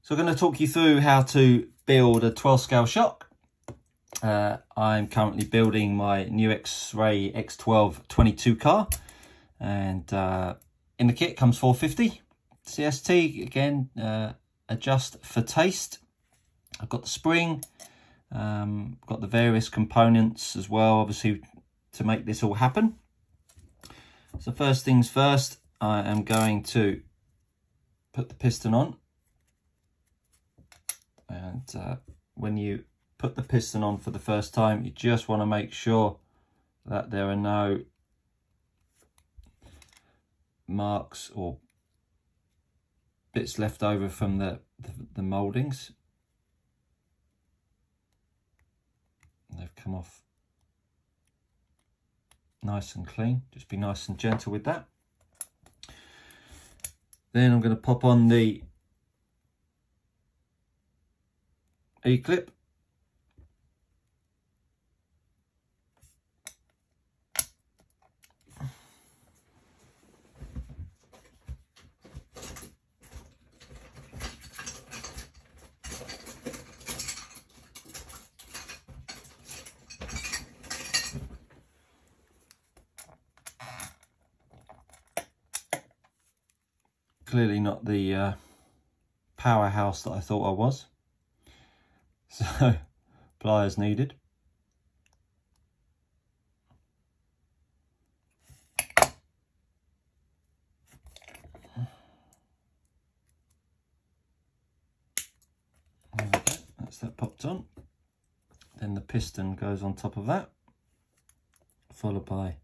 So I'm going to talk you through how to build a 12 scale shock. I'm currently building my new X-Ray X12 22 car, and in the kit comes 450 CST. Again, adjust for taste. I've got the spring, got the various components as well, obviously, to make this all happen. So first things first, I am going to put the piston on. And when you put the piston on for the first time, you just want to make sure that there are no marks or bits left over from the mouldings. They've come off nice and clean. Just be nice and gentle with that. Then I'm going to pop on the E-clip. Clearly not the powerhouse that I thought I was. So, pliers needed. There we go. That's that popped on. Then the piston goes on top of that, followed by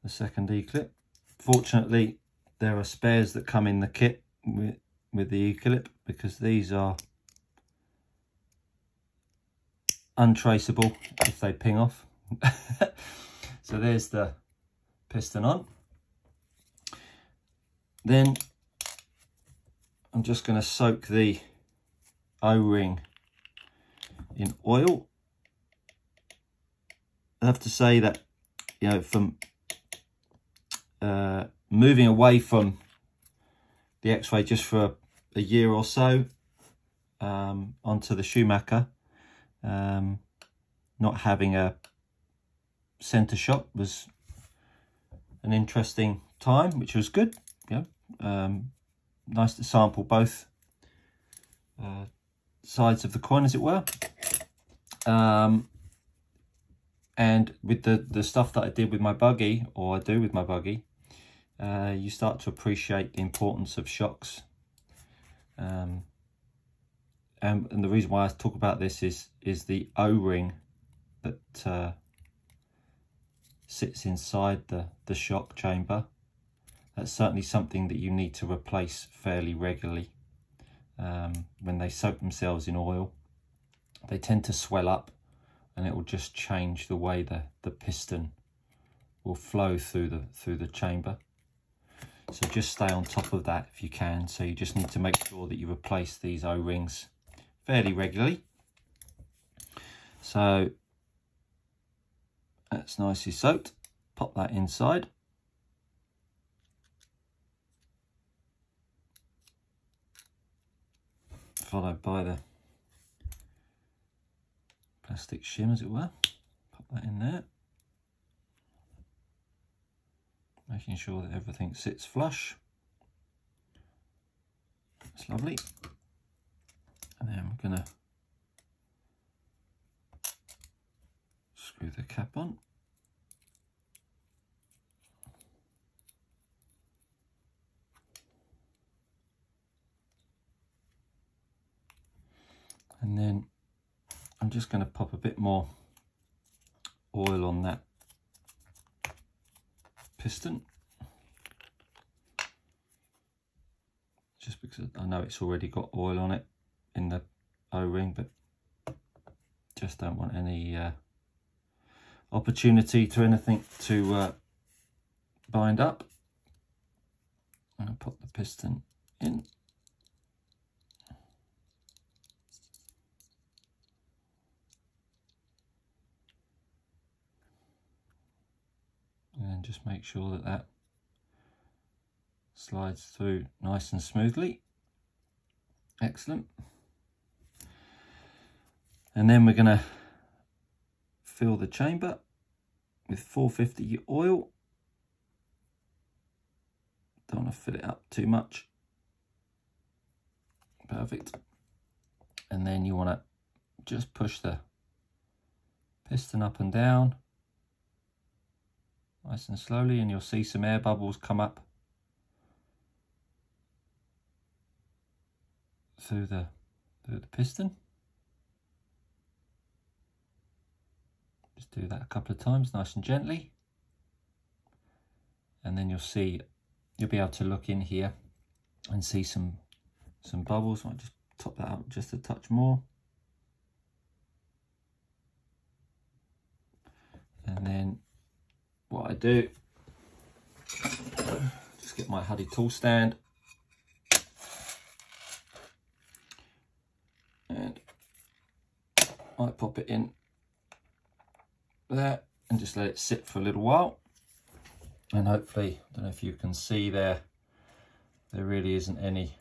the second E-clip. Fortunately, there are spares that come in the kit with the E-clip, because these are untraceable if they ping off. So there's the piston on. Then I'm just going to soak the O-ring in oil. I have to say that, you know, from moving away from the X-Ray just for a year or so onto the Schumacher, not having a center shock was an interesting time, which was good. You know, nice to sample both sides of the coin, as it were. And with the stuff that I did with my buggy, or I do with my buggy, you start to appreciate the importance of shocks. And the reason why I talk about this is the O-ring that sits inside the shock chamber. That's certainly something that you need to replace fairly regularly. When they soak themselves in oil, they tend to swell up, and it will just change the way the piston will flow through the chamber. So just stay on top of that if you can. So you just need to make sure that you replace these O-rings fairly regularly. So that's nicely soaked. Pop that inside. Followed by the plastic shim, as it were. Pop that in there. Making sure that everything sits flush. That's lovely. And then I'm going to screw the cap on. And then I'm just going to pop a bit more oil on that piston, just because I know it's already got oil on it in the O-ring, but just don't want any opportunity to anything to bind up. And I'll put the piston in. And then just make sure that that slides through nice and smoothly. Excellent. And then we're going to fill the chamber with 450 oil. Don't want to fill it up too much. Perfect. And then you want to just push the piston up and down nice and slowly, and you'll see some air bubbles come up through the piston. Just do that a couple of times, nice and gently, and then you'll be able to look in here and see some bubbles. I'll just top that up just a touch more, and then what I do, just get my Huddy tool stand and I pop it in there and just let it sit for a little while, and hopefully, I don't know if you can see there really isn't any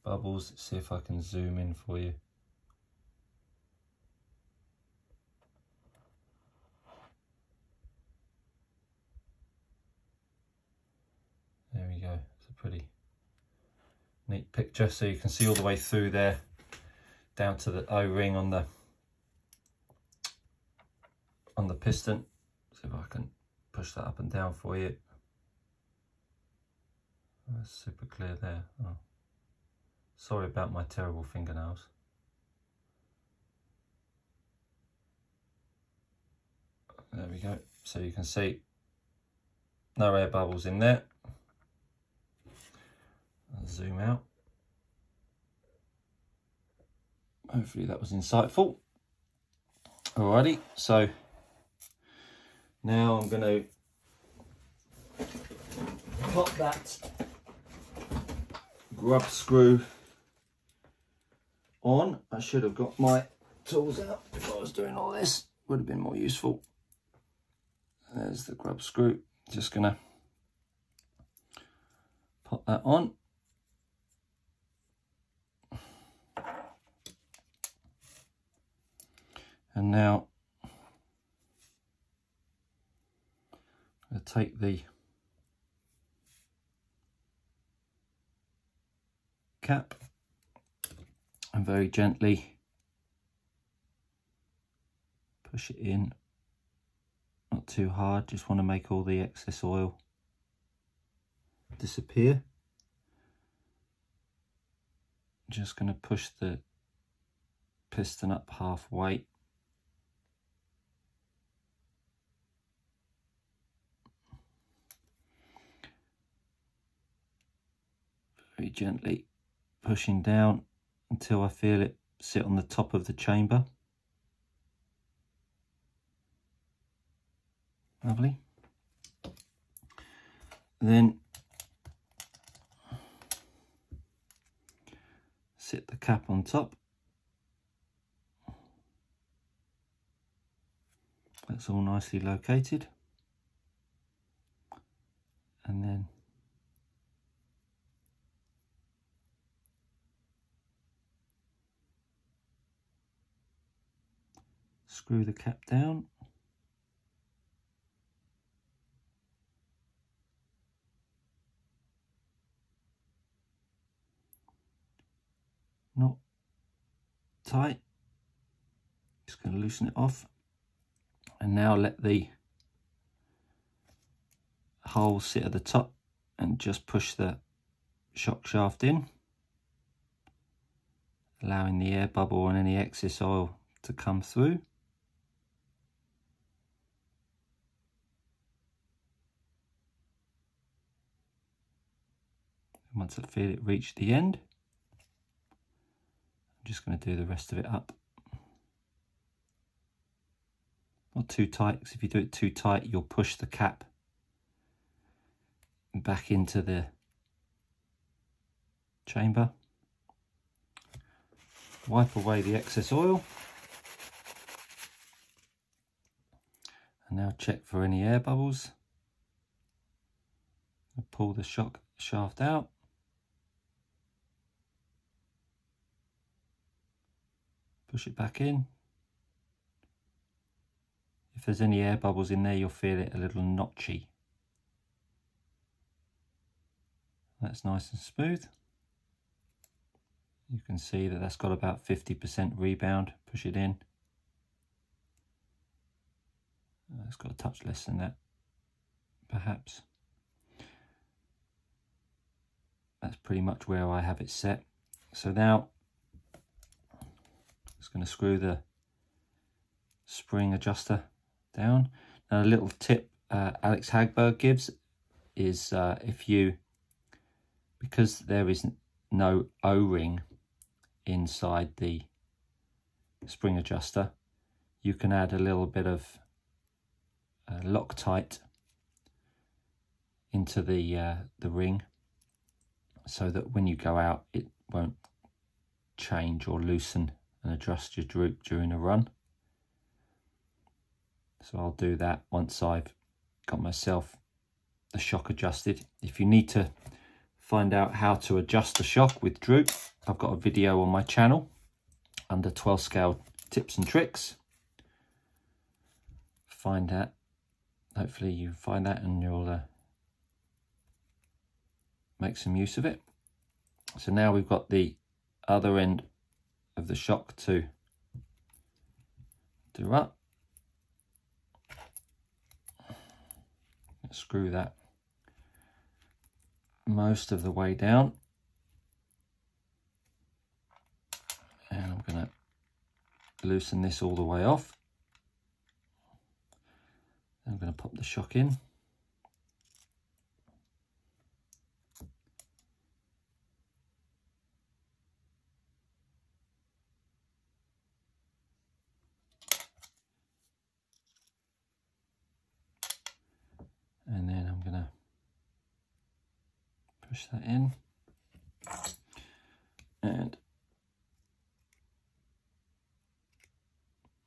bubbles. Let's see if I can zoom in for you. There we go. It's a pretty neat picture. So you can see all the way through there down to the O-ring on the piston. See if I can push that up and down for you. That's super clear there. Oh. Sorry about my terrible fingernails. There we go. So you can see no air bubbles in there. I'll zoom out. Hopefully that was insightful. Alrighty, so now I'm going to pop that grub screw on. I should have got my tools out if I was doing all this. Would have been more useful. There's the grub screw. Just going to pop that on. And now I'm going to take the cap and very gently push it in, not too hard, just want to make all the excess oil disappear. Just going to push the piston up halfway. Very gently pushing down until I feel it sit on the top of the chamber. Lovely. Then sit the cap on top. That's all nicely located. And then screw the cap down. Not tight. Just going to loosen it off. And now let the hole sit at the top and just push the shock shaft in, allowing the air bubble and any excess oil to come through. And once I feel it reach the end, I'm just going to do the rest of it up. Not too tight, because if you do it too tight, you'll push the cap back into the chamber. Wipe away the excess oil. And now check for any air bubbles. Pull the shock shaft out. push it back in. If there's any air bubbles in there, you'll feel it a little notchy. That's nice and smooth. You can see that that's got about 50% rebound. Push it in. It's got a touch less than that, perhaps. That's pretty much where I have it set. So now, I'm just going to screw the spring adjuster down. Now a little tip Alex Hagberg gives is because there is no O-ring inside the spring adjuster, you can add a little bit of Loctite into the ring, so that when you go out it won't change or loosen and adjust your droop during a run. So I'll do that once I've got myself the shock adjusted. If you need to find out how to adjust the shock with droop, I've got a video on my channel under 12 scale tips and tricks. Find that. Hopefully you find that and you'll make some use of it. So now we've got the other end of the shock to do up. Let's screw that most of the way down. And I'm going to loosen this all the way off. I'm going to pop the shock in. And then I'm going to push that in and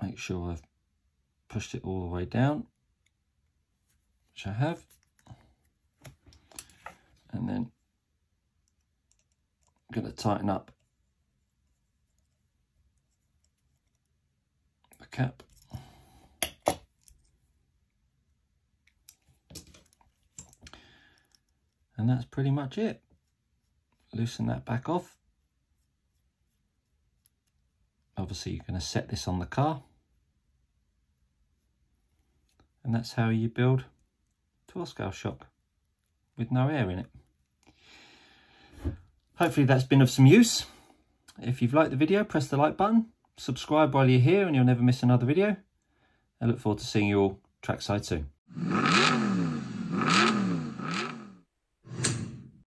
make sure I've pushed it all the way down, which I have, and then I'm going to tighten up the cap. And that's pretty much it. Loosen that back off. Obviously you're going to set this on the car. And that's how you build 12 scale shock with no air in it. Hopefully that's been of some use. If you've liked the video, press the like button. Subscribe while you're here and you'll never miss another video. I look forward to seeing you all trackside soon.